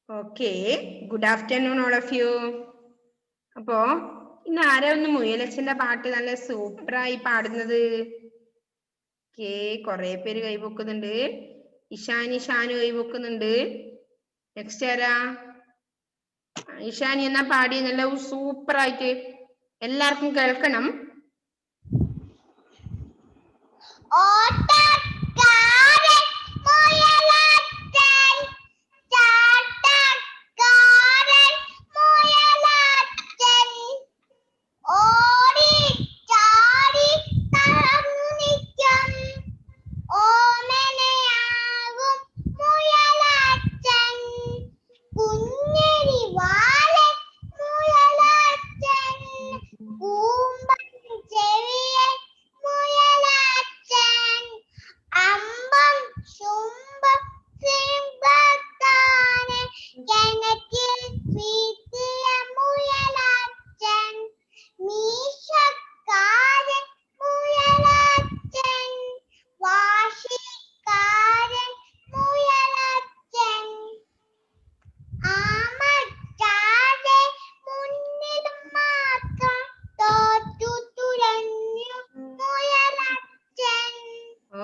Okay, good afternoon all of you. അപ്പോ ഇന്ന് ആരാ ഒന്ന് മുയലച്ചന്റെ പാട്ട് നല്ല സൂപ്പറായി പാടുന്നത്? കൊറേ പേര് കൈപൊക്കുന്നുണ്ട്. ഇഷാനി ഷാനു കൈപൊക്കുന്നുണ്ട്. നെക്സ്റ്റ് ആരാ? ഇഷാനി എന്നാ പാടി നല്ല സൂപ്പറായിട്ട് എല്ലാവർക്കും കേൾക്കണം.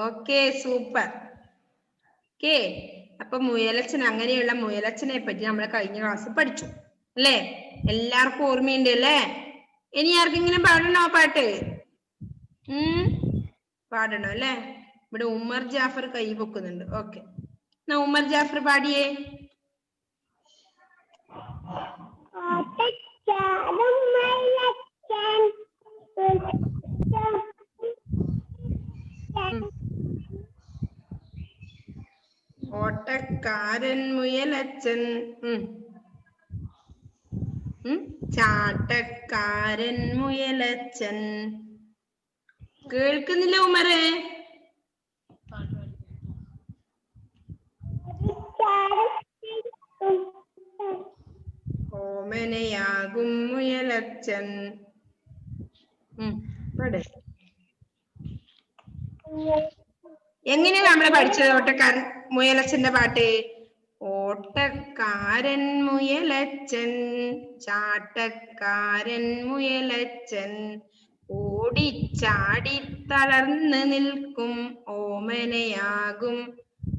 Okay super. അപ്പൊ മുയലച്ചൻ, അങ്ങനെയുള്ള മുയലച്ചനെ പറ്റി നമ്മൾ കഴിഞ്ഞ ക്ലാസ് പഠിച്ചു അല്ലേ? എല്ലാവർക്കും ഓർമ്മയുണ്ട് അല്ലേ? ഇനി ആർക്കെങ്കിലും പാടണോ പാട്ട്? പാടണോ അല്ലേ? ഇവിടെ ഉമ്മർ ജാഫർ കൈ പൊക്കുന്നുണ്ട്. ഓക്കെ, എന്നാ ഉമ്മർ ജാഫർ പാടിയേ. ഓട്ടക്കാരൻ മുയലച്ചൻ, ചാട്ടക്കാരൻ മുയലച്ചൻ. കേൾക്കുന്നില്ല ഉമറേ? ഓമനയാകും മുയലച്ചൻ. എങ്ങനെയാ നമ്മള് പഠിച്ചത് ഓട്ടക്കാരൻ മുയലച്ചന്റെ പാട്ട്? ഓട്ടക്കാരൻ മുയലച്ചൻ, ചാട്ടക്കാരൻ മുയലച്ചൻ, ഓടിച്ചാടി തളർന്ന് നിൽക്കും ഓമനയാകും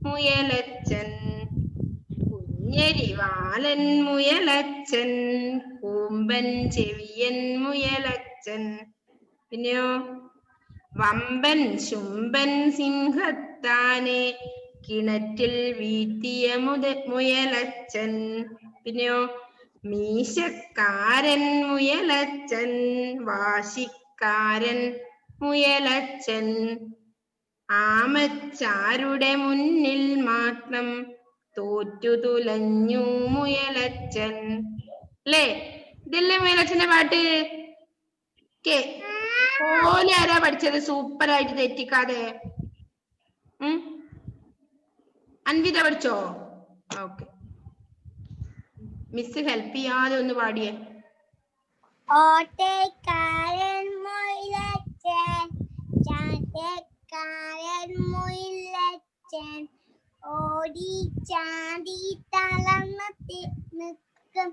മുയലച്ചൻ. കുഞ്ഞരിവാലൻ മുയലച്ചൻ, കൂമ്പൻ ചെവിയൻ മുയലച്ചൻ. പിന്നെയോ വമ്പൻ ശുംബൻ സിംഹത്താനെ കിണറ്റിൽ വീഴ്ത്തിയ മുയലച്ചൻ. പിന്നെയോ മീശക്കാരൻ മുയലച്ചൻ, വാശിക്കാരൻ മുയലച്ചൻ. ആമച്ചാരുടെ മുന്നിൽ മാത്രം തോറ്റു തുലഞ്ഞു മുയലച്ചൻ. അല്ലേ? ഇതല്ലേ മുയലച്ചന്റെ പാട്ട്? പോലെ ആരാ പഠിച്ചത് സൂപ്പറായിട്ട് തെറ്റിക്കാതെ? അൻവിത പഠിച്ചോ? ഓക്കെ, മിസ് ഹെൽപ്പ് ചെയ്യാതെ ഒന്ന് പാടിയേ. ഓട്ടക്കാരൻ മുയലച്ചൻ, ചാട്ടക്കാരൻ മുയലച്ചൻ, ഓടിച്ചാടി തളർന്ന് നിൽക്കും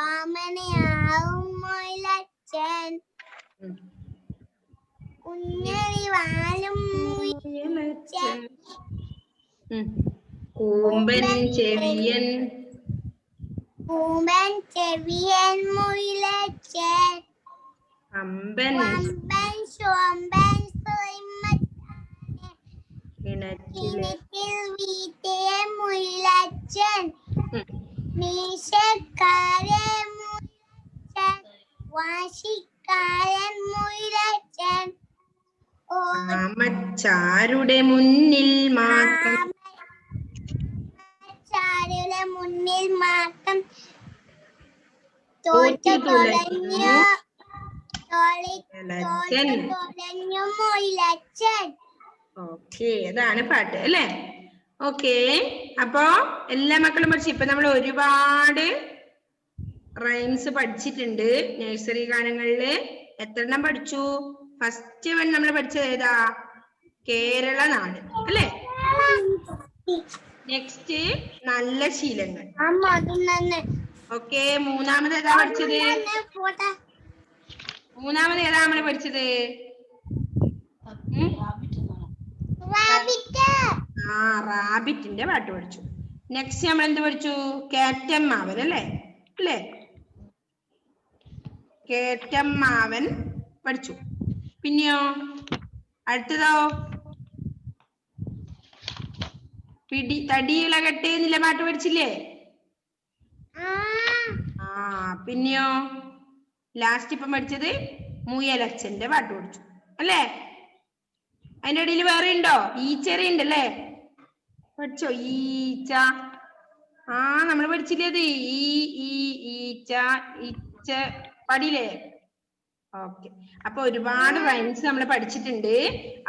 ആമനയാവും മുയലച്ചൻ. കുഞ്ഞരിവാലും മുയലച്ചൻ, കൂമ്പൻ ചെവിയൻ മുയലച്ചൻ, അമ്പൻ ശോമ്പൻ കിണറ്റിൽ വീട്ടിയ മുയലച്ചൻ. മീശക്കാരൻ മുയലച്ചൻ, വാശിക്കാരൻ മുയലച്ചൻ. ആമച്ചാരുടെ മുന്നിൽ മാത്രം തോറ്റു തുലഞ്ഞു മുയലച്ചൻ. ഓക്കെ, അതാണ് പാട്ട് അല്ലേ? ഓക്കെ, അപ്പൊ എല്ലാ മക്കളും പഠിച്ചു. ഇപ്പൊ നമ്മൾ ഒരുപാട് റൈംസ് പഠിച്ചിട്ടുണ്ട് നഴ്സറി ഗാനങ്ങളില്. എത്ര എണ്ണം പഠിച്ചു? ഫസ്റ്റ് വൺ നമ്മൾ പഠിച്ചത് ഏതാ? കേരള നാട് അല്ലേ? നെക്സ്റ്റ് നല്ല ശീലങ്ങൾ. ഓക്കെ, മൂന്നാമത് ഏതാ പഠിച്ചത്? മൂന്നാമത് ഏതാ നമ്മള് പഠിച്ചത്? റാബിറ്റിന്റെ പാട്ട് പഠിച്ചു. നെക്സ്റ്റ് നമ്മൾ എന്ത് പഠിച്ചു? കേറ്റമ്മാവൻ അല്ലേ? കേറ്റമ്മാവൻ പഠിച്ചു. പിന്നെയോ അടുത്തതോ തടിയിളകട്ടെ എന്നുള്ള പാട്ട് പഠിച്ചില്ലേ? പിന്നെയോ ലാസ്റ്റ് ഇപ്പം പഠിച്ചത് മുയലച്ഛന്റെ പാട്ട് പഠിച്ചു അല്ലേ? അതിന്റെ ഇടയിൽ വേറെ ഉണ്ടോ? ഈച്ചറ ഉണ്ടല്ലേ? പഠിച്ചോ ഈച്ച? നമ്മൾ പഠിച്ചില്ലേ അത്? ഈച്ച ഇച്ച പാടിയില്ലേ? ഓക്കെ, അപ്പൊ ഒരുപാട് റൈംസ് നമ്മൾ പഠിച്ചിട്ടുണ്ട്.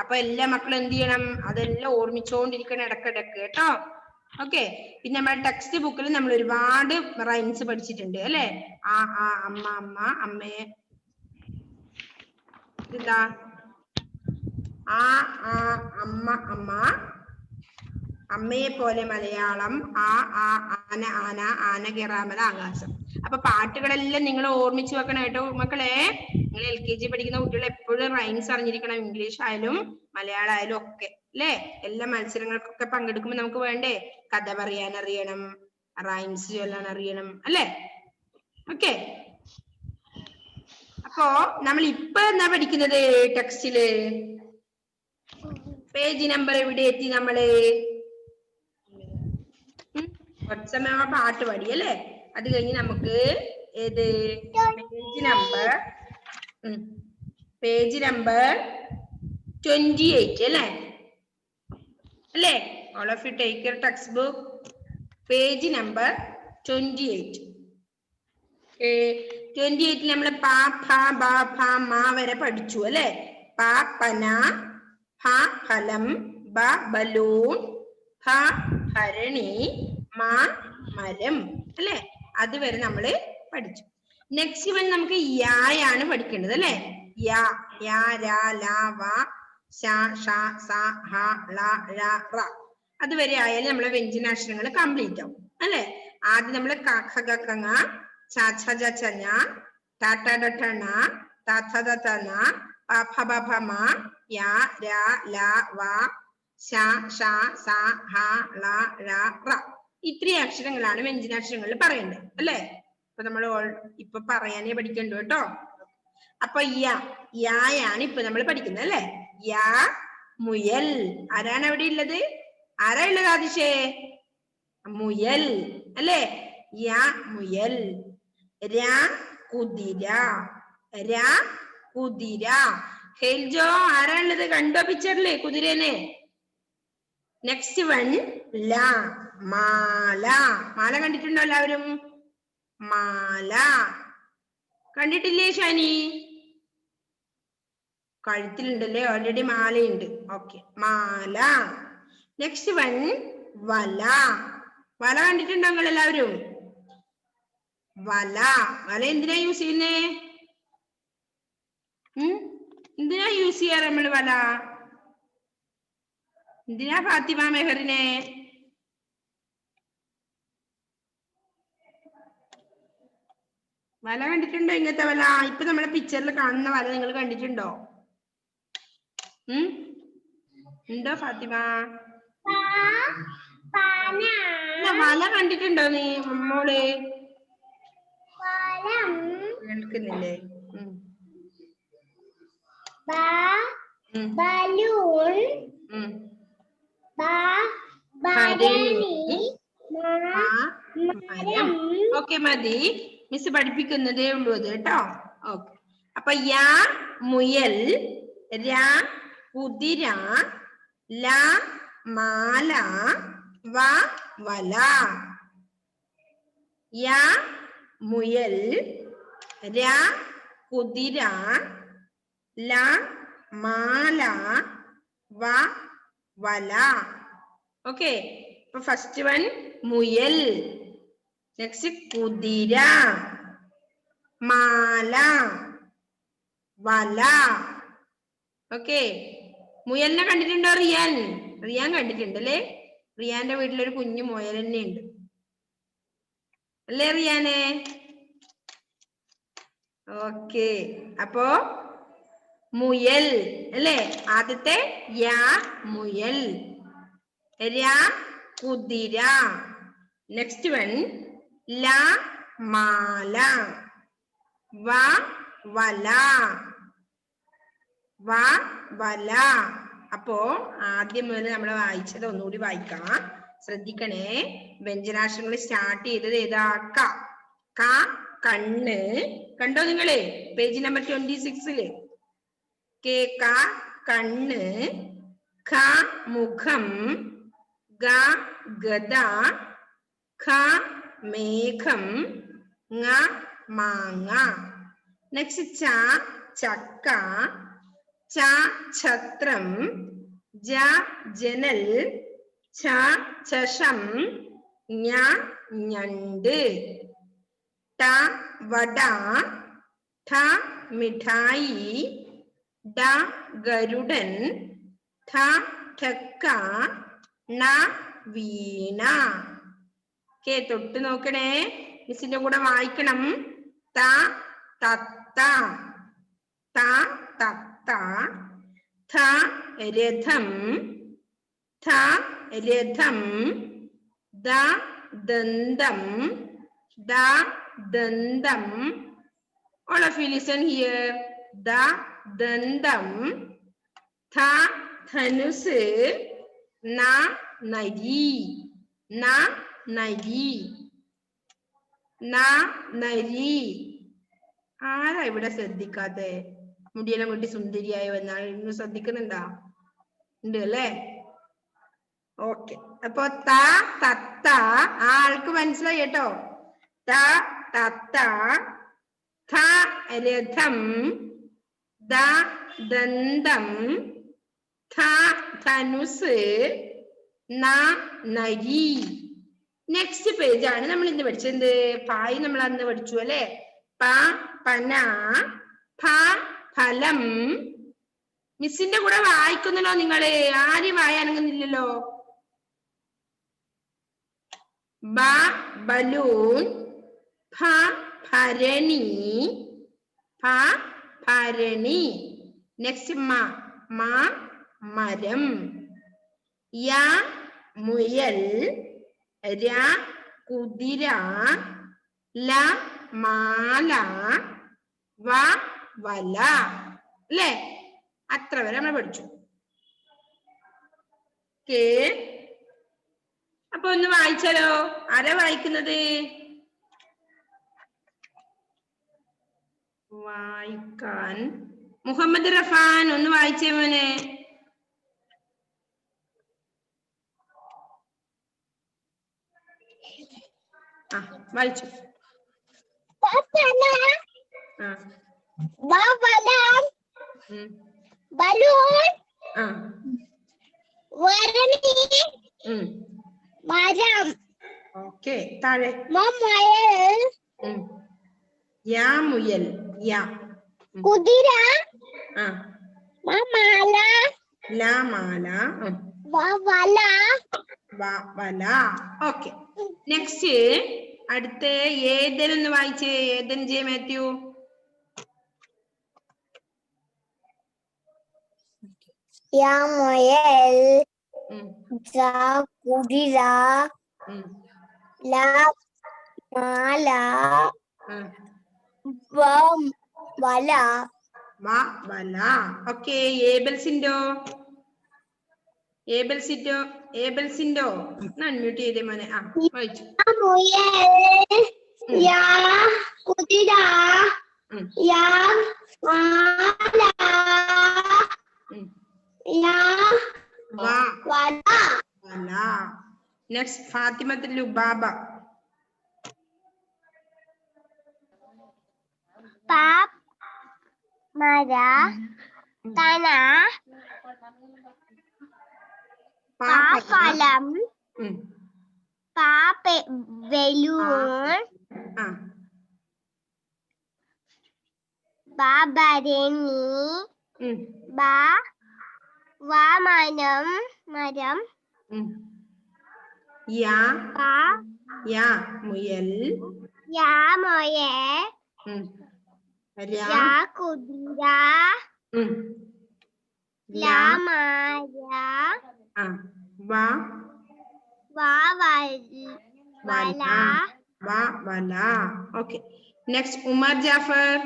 അപ്പൊ എല്ലാ മക്കളും എന്ത് ചെയ്യണം? അതെല്ലാം ഓർമ്മിച്ചുകൊണ്ടിരിക്കണം ഇടക്കിടക്ക് കേട്ടോ. ഓക്കെ, പിന്നെ നമ്മുടെ ടെക്സ്റ്റ് ബുക്കിൽ നമ്മൾ ഒരുപാട് റൈംസ് പഠിച്ചിട്ടുണ്ട് അല്ലെ? അമ്മ അമ്മ അമ്മേ, ഇതാ അമ്മ അമ്മ, അമ്മയെ പോലെ മലയാളം, ആന ആന, ആന കേറാമല ആകാശം. അപ്പൊ പാട്ടുകളെല്ലാം നിങ്ങൾ ഓർമ്മിച്ചു വെക്കണം കേട്ടോ മക്കളെ. നിങ്ങൾ LKG പഠിക്കുന്ന കുട്ടികൾ എപ്പോഴും റൈംസ് അറിഞ്ഞിരിക്കണം. ഇംഗ്ലീഷ് ആയാലും മലയാളം ആയാലും ഒക്കെ അല്ലേ? എല്ലാ മത്സരങ്ങൾക്കൊക്കെ പങ്കെടുക്കുമ്പോൾ നമുക്ക് വേണ്ടേ കഥ പറയാൻ അറിയണം, റൈംസ് ചൊല്ലാൻ അറിയണം അല്ലേ? ഓക്കെ, അപ്പോ നമ്മൾ ഇപ്പൊ എന്നാ പഠിക്കുന്നത്? ടെക്സ്റ്റില് പേജ് നമ്പർ എവിടെ എത്തി? നമ്മള് കുറച്ച് സമയം പാട്ട് പാടി അല്ലേ? അത് കഴിഞ്ഞ് നമുക്ക് ഏത് പേജ് നമ്പർ 28 അല്ലേ? All of you take your textbook, page number 28. 28 നമ്മൾ പാ ഫ ബ ഫ മ വരെ പഠിച്ചു അല്ലേ? പ പന, ഫ ഫലം, ബ ബലൂൺ, ഫ ഭരണി, മ മരം അല്ലേ? അതുവരെ നമ്മള് പഠിച്ചു. നെക്സ്റ്റ് വൺ നമുക്ക് യാണ് പഠിക്കേണ്ടത് അല്ലേ? യാ രാ ലാ വാ ശ ഷ സ ഹ ള ഴ റ. അതുവരെ ആയാലും നമ്മളെ വ്യഞ്ജനാക്ഷരങ്ങൾ കംപ്ലീറ്റ് ആവും അല്ലെ? ആദ്യം നമ്മള് ക ഖ ഗ ഘ ങ ച ഛ ജ ഛ ഞ ട ഠ ഡ ഠ ണ ത ഥ ദ ഥ ന പ ഫ ബ ഭ മ യ ര ല വ ശ ഷ സ ഹ ള ഴ റ. ഇത്രയും അക്ഷരങ്ങളാണ് വ്യഞ്ജനാക്ഷരങ്ങളിൽ പറയേണ്ടത് അല്ലെ? അപ്പൊ നമ്മൾ ഇപ്പൊ പറയാനേ പഠിക്കണ്ടു കേട്ടോ. അപ്പൊ യാണ് ഇപ്പൊ നമ്മൾ പഠിക്കുന്നത് അല്ലെ? യാ മുയൽ. ആരാണ് അവിടെ ഉള്ളത്? ആരാ ഉള്ളത് ആദിശേ? മുയൽ അല്ലേ? യാ മുയൽ. രാ കുതിര. രാ കുതിര. ഹെൽജോ ആരാ ഉള്ളത്? കണ്ടോ പിക്ചറില് കുതിരനെ? നെക്സ്റ്റ് വൺ ല മാല. മാല കണ്ടിട്ടുണ്ടോ എല്ലാവരും? മാല കണ്ടിട്ടില്ലേ ഷാനി? കഴുത്തിലുണ്ടല്ലേ? ഓൾറെഡി മാലയുണ്ട്. ഓക്കെ, മാല. നെക്സ്റ്റ് വൺ വല. വല കണ്ടിട്ടുണ്ടോ നിങ്ങൾ എല്ലാവരും? വല. വല എന്തിനാ യൂസ് ചെയ്യുന്നേ? എന്തിനാ യൂസ് ചെയ്യാറ് നമ്മള് വല? എന്തിനാ ഫാത്തിമ മെഹറിനെ? വല കണ്ടിട്ടുണ്ടോ? ഇങ്ങനത്തെ വല ഇപ്പൊ നമ്മളെ പിക്ചറിൽ കാണുന്ന വല നിങ്ങൾ കണ്ടിട്ടുണ്ടോ? ഉണ്ടോ ഫാത്തിമ? വല കണ്ടിട്ടുണ്ടോ നീ മോള്? കേൾക്കുന്നില്ലേ? ബലൂൺ, ഓക്കെ മതി, മിസ് പഠിപ്പിക്കുന്നതേ ഉള്ളൂ അത് കേട്ടോ. ഓക്കെ, അപ്പൊ യാ മുയൽ, രാ കുതിര, ല മാല, വ വല. യാ മുയൽ, രാ കുതിര, ല മാല, വ വല. ഓക്കെ, അപ്പൊ ഫസ്റ്റ് വൺ മുയൽ, നെക്സ്റ്റ് കുതിര, മാല, വല. ഓക്കെ, മുയലിനെ കണ്ടിട്ടുണ്ടോ? റിയാൻ കണ്ടിട്ടുണ്ട് അല്ലേ? റിയാന്റെ വീട്ടിലൊരു കുഞ്ഞു മുയൽ തന്നെ ഉണ്ട് അല്ലേ റിയാനെ? ഓക്കെ, അപ്പോ മുയൽ അല്ലേ? ആദ്യത്തെ യാ മുയൽ, രാ കുതിര. നെക്സ്റ്റ് വൺ ലാ മാല, വ വല, വ വല. അപ്പോ ആദ്യം മുതൽ നമ്മൾ വായിച്ചത് ഒന്നുകൂടി വായിക്കാം, ശ്രദ്ധിക്കണേ. വ്യഞ്ജനാക്ഷരങ്ങൾ സ്റ്റാർട്ട് ചെയ്തത് ഏതാ? ക. ക കണ്ണ്, കണ്ടോ നിങ്ങള്? പേജ് നമ്പർ 26 കേക്ക കണ്ണ്, ഖ മുഖം, ഗ ഗദ, ഖ മേഘം, ങ മാങ്ങ. നെക്സ്റ്റ് ച ചക്ക, ച ഛത്രം, ജ ജനൽ, ഛ ചഷം, ഞ ഞണ്ട്, ട വട, ഠ മിഠായി, ഡ ഗരുഡൻ, ഠ ഠക്ക, ണ വീണ. ഓക്കെ, തൊട്ട് നോക്കണേ, മിസ്സിന്റെ കൂടെ വായിക്കണം. ത തത്ത, ത തത്ത, ഥ രഥം, ഥ രഥം, ദ ദന്തം, ദ ദന്തം. All of you listen here. Da dandam, tha thanus, na nari, na nari, na nari. ആരാ ഇവിടെ ശ്രദ്ധിക്കാതെ? മുടിയെല്ലാം കൊട്ടി സുന്ദരിയായി വന്നാൽ ഇന്ന് ശ്രദ്ധിക്കുന്നുണ്ടാ? ഉണ്ട് അല്ലേ? ഓക്കെ, അപ്പൊ ത തത്ത ആൾക്ക് മനസ്സിലായി കേട്ടോ. ത തത്ത, ഥ രഥം, ദ ദന്തം, ഥ ധനുസ്, ന നരി. നെക്സ്റ്റ് പേജ് ആണ് നമ്മൾ ഇന്ന് പഠിച്ചത്. പായി നമ്മൾ അന്ന് പഠിച്ചു അല്ലെ? പ പന, ഫ ഫലം. മിസ്സിന്റെ കൂടെ വായിക്കുന്നുണ്ടോ നിങ്ങള്? ആരും വായാനങ്ങുന്നില്ലല്ലോ. ബ ബലൂൺ, ഫ ഭരണി, ഫ ഭരണി. നെക്സ്റ്റ് മ മരം, യ മുയൽ, ര കുതിര, ല മാല, വ വല. അല്ലേ? അത്ര വരെ നമ്മൾ പഠിച്ചു. ഓക്കേ, അപ്പൊ ഒന്ന് വായിച്ചാലോ? ആരാ വായിക്കുന്നത്? വായിക്കാൻ മുഹമ്മദ് റഫാൻ ഒന്ന് വായിച്ചേ മോനെ. ആ വായിച്ചു. ബലൂൺ, മരം. ഓക്കെ, താഴെ മുയൽ, യാ മുയൽ, യാ കുതിര, മാല, ലാ മാല, വല, വല. ഓക്കെ, നെക്സ്റ്റ് അടുത്ത ഏതൻ ഒന്ന് വായിച്ചേ. ഏതൻ ജെ മാത്യു. യാ മുയൽ, ജ കുതിര, ല മാല, വല, വല. ഓക്കെ, ഏബൽസിൻഡോ ഏബൽസിൻഡോ അൺമ്യൂട്ട് ചെയ്തേ മോനെ. ആ വായിച്ചു. മുയൽ, യാ കുതിര, യാ മാല, യാ വല. നെക്സ്റ്റ് ഫാത്തിമത്തുൽ ലുബാബ. പാപ് മര, തന, ഫലം, ബലൂൺ, ഭരണി, മരം, യാ പാ യാ മുയൽ യാ മുയൽ രാ യാ കുതിര ലാ ലാ മാര വാ വാ വല വാ വല. Okay, next Umar Jafar.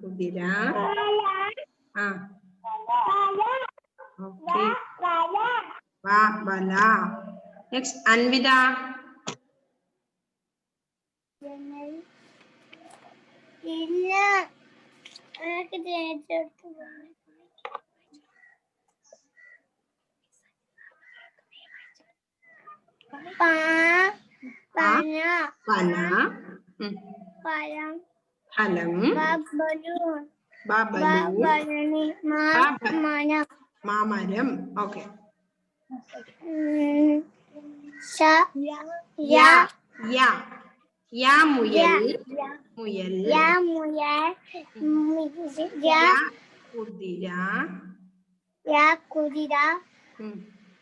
കുതിര. ഓക്കെ, വാ വല. നെക്സ്റ്റ് അൻവിത. ഇല്ല പന പഴം ഫലം ബലൂൺ ബലൂൺ മരം മാമരം. ഓക്കെ, യാ യാ മുയൽ മുയൽ യാ മുയൽ യാ കുതിര യാ കുതിര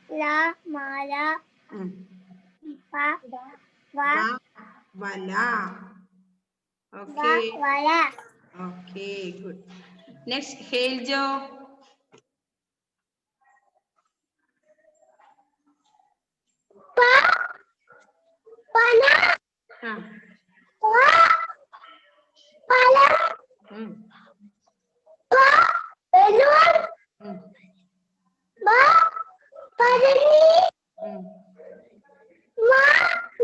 ലാ മാല വാ വല. ഓക്കെ, വല. Okay, good. നെക്സ്റ്റ് ഹേൽജോ. പന ബലൂൺ പരണി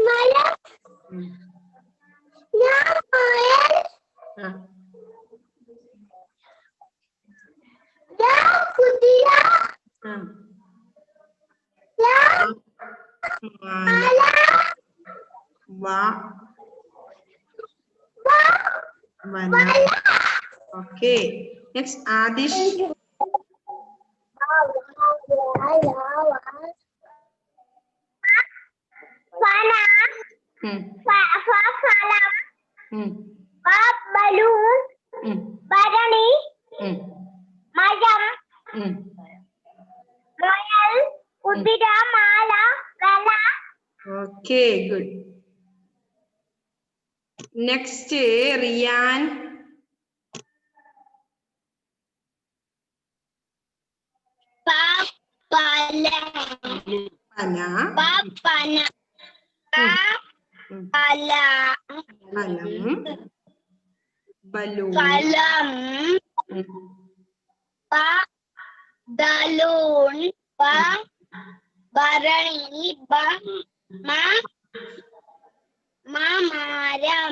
മരം കുതിര വാ വല. Okay, next Adish. ബലൂൺ ഭരണി മരം മുയൽ കുതിര മാല വല. Okay, good. നെക്സ്റ്റ് റിയാൻ. പന ഫലം ബലൂൺ ബലൂൺ ഭരണി മരം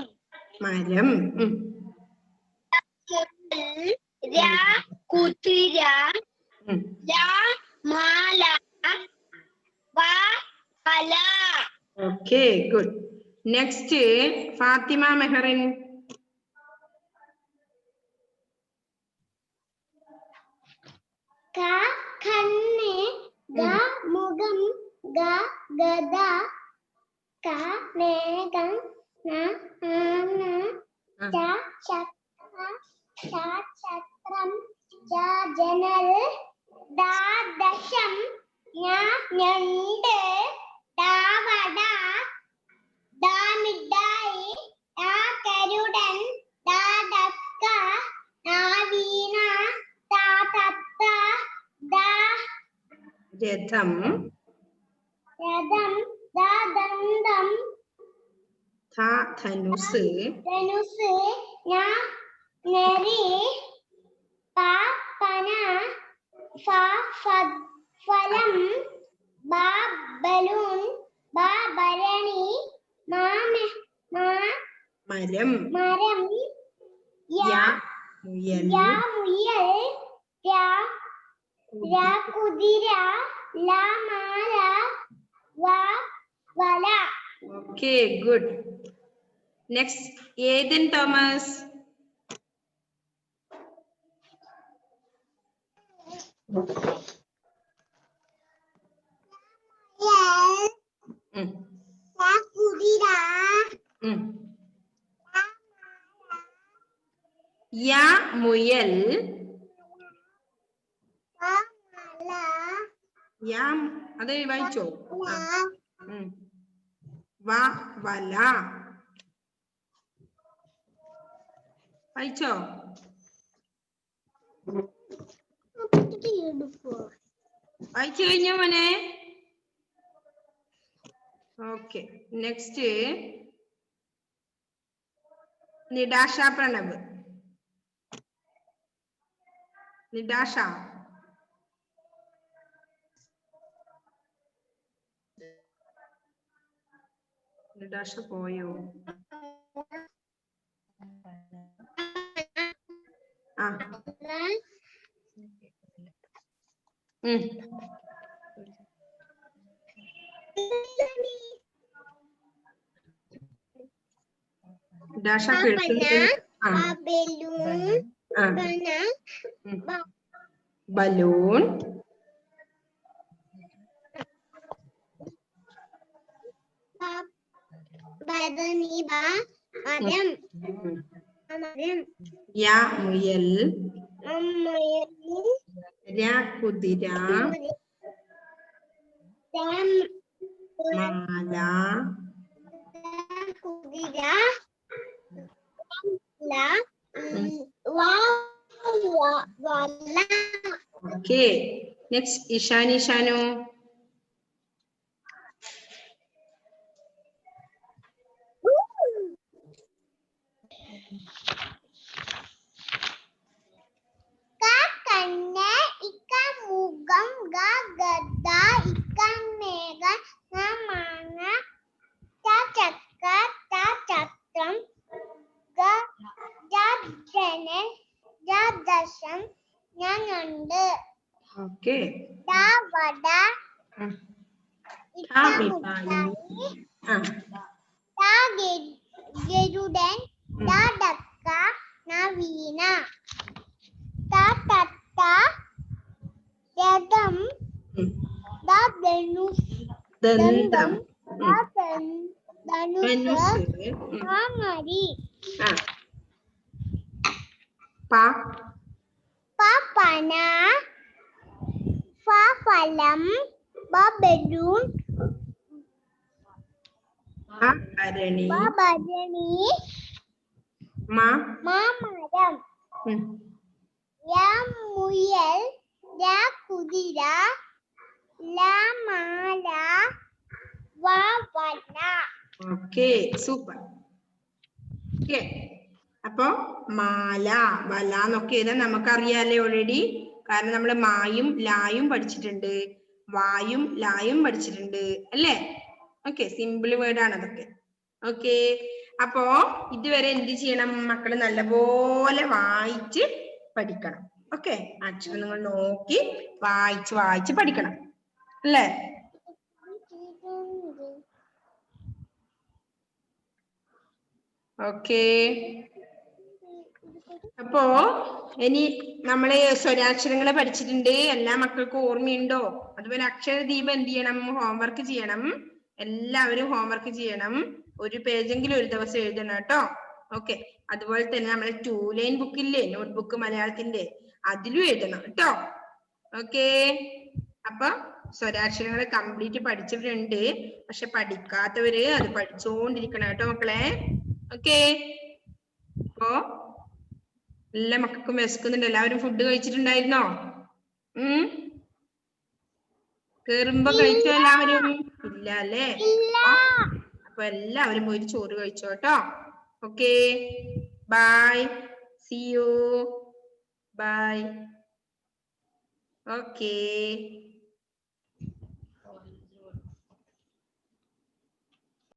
മരം കുതിര മാല വല. Okay, good. Next Fathima Mehrin. കണ്ണ് മുഖം ഗദ മേഘം ചക്രം ജനൽ ദശം ഞണ്ട് വട മിഠായി കരുടൻ ഡക്ക വീണ തത്ത രഥം ദന്തം ധനുസ് നെറി പന ഫലം ബലൂൺ ഭരണി മരം മുയൽ കുതിര മാല വല. Okay, good. Next Eden Thomas. യാ മുയൽ. യാ അത് വായിച്ചോ? വ വല വായിച്ചോ? വായിച്ചു കഴിഞ്ഞോ മോനെ? ഓക്കെ. നെക്സ്റ്റ് നിഡാഷ പ്രണവ്. നിഡാഷ. നിഡാഷ പോയോ? ആ നിഡാഷ ബലൂൺ. യാ മുയൽ. ര കുതിര. മാല. Okay. Next Ishani Shanu. Okay. ഗരുഡൻ. നവീന. രഥം. ദന്തം. മാമരി. പന. ഫലം. ബലൂൺ. ഭരണി. മാമരം. യാ മുയൽ. യാ കുതിര. ലാ മാല. വാ വല. Okay super. ഓക്കെ. അപ്പൊ മാല വല എന്നൊക്കെ എഴുതാൻ നമുക്കറിയാലേ ഓൾറെഡി. കാരണം നമ്മൾ മായും ലായും പഠിച്ചിട്ടുണ്ട്, വായും ലായും പഠിച്ചിട്ടുണ്ട് അല്ലേ? ഓക്കെ. സിമ്പിൾ വേർഡ് ആണ് അതൊക്കെ. ഓക്കെ. അപ്പോ ഇതുവരെ എന്ത് ചെയ്യണം മക്കള്? നല്ലപോലെ വായിച്ച് പഠിക്കണം. ഓക്കെ. അക്ഷരം നിങ്ങൾ നോക്കി വായിച്ച് പഠിക്കണം അല്ലേ? ഓക്കെ. അപ്പോ ഇനി നമ്മള് സ്വരാക്ഷരങ്ങള് പഠിച്ചിട്ടുണ്ട്. എല്ലാ മക്കൾക്കും ഓർമ്മയുണ്ടോ? അതുപോലെ അക്ഷരദീപം എന്ത് ചെയ്യണം? ഹോംവർക്ക് ചെയ്യണം. എല്ലാവരും ഹോംവർക്ക് ചെയ്യണം. ഒരു പേജെങ്കിലും ഒരു ദിവസം എഴുതണം കേട്ടോ. ഓക്കെ. അതുപോലെ തന്നെ നമ്മളെ 2 ലൈൻ ബുക്കില്ലേ, നോട്ട്ബുക്ക് മലയാളത്തിന്റെ, അതിലും എഴുതണം കേട്ടോ. ഓക്കെ. അപ്പൊ സ്വരാക്ഷരങ്ങള് കംപ്ലീറ്റ് പഠിച്ചവരുണ്ട്. പക്ഷെ പഠിക്കാത്തവര് അത് പഠിച്ചുകൊണ്ടിരിക്കണം കേട്ടോ മക്കളെ. ഓക്കെ. അപ്പോ എല്ലാ മക്കൾക്കും വിശക്കുന്നുണ്ട്. എല്ലാവരും ഫുഡ് കഴിച്ചിട്ടുണ്ടായിരുന്നോ? കേറുമ്പോ കഴിച്ചോ എല്ലാവരും? ഇല്ല അല്ലേ? അപ്പൊ എല്ലാവരും പോയിട്ട് ചോറ് കഴിച്ചോ കേട്ടോ. Okay. Bye. See you. Bye. Okay.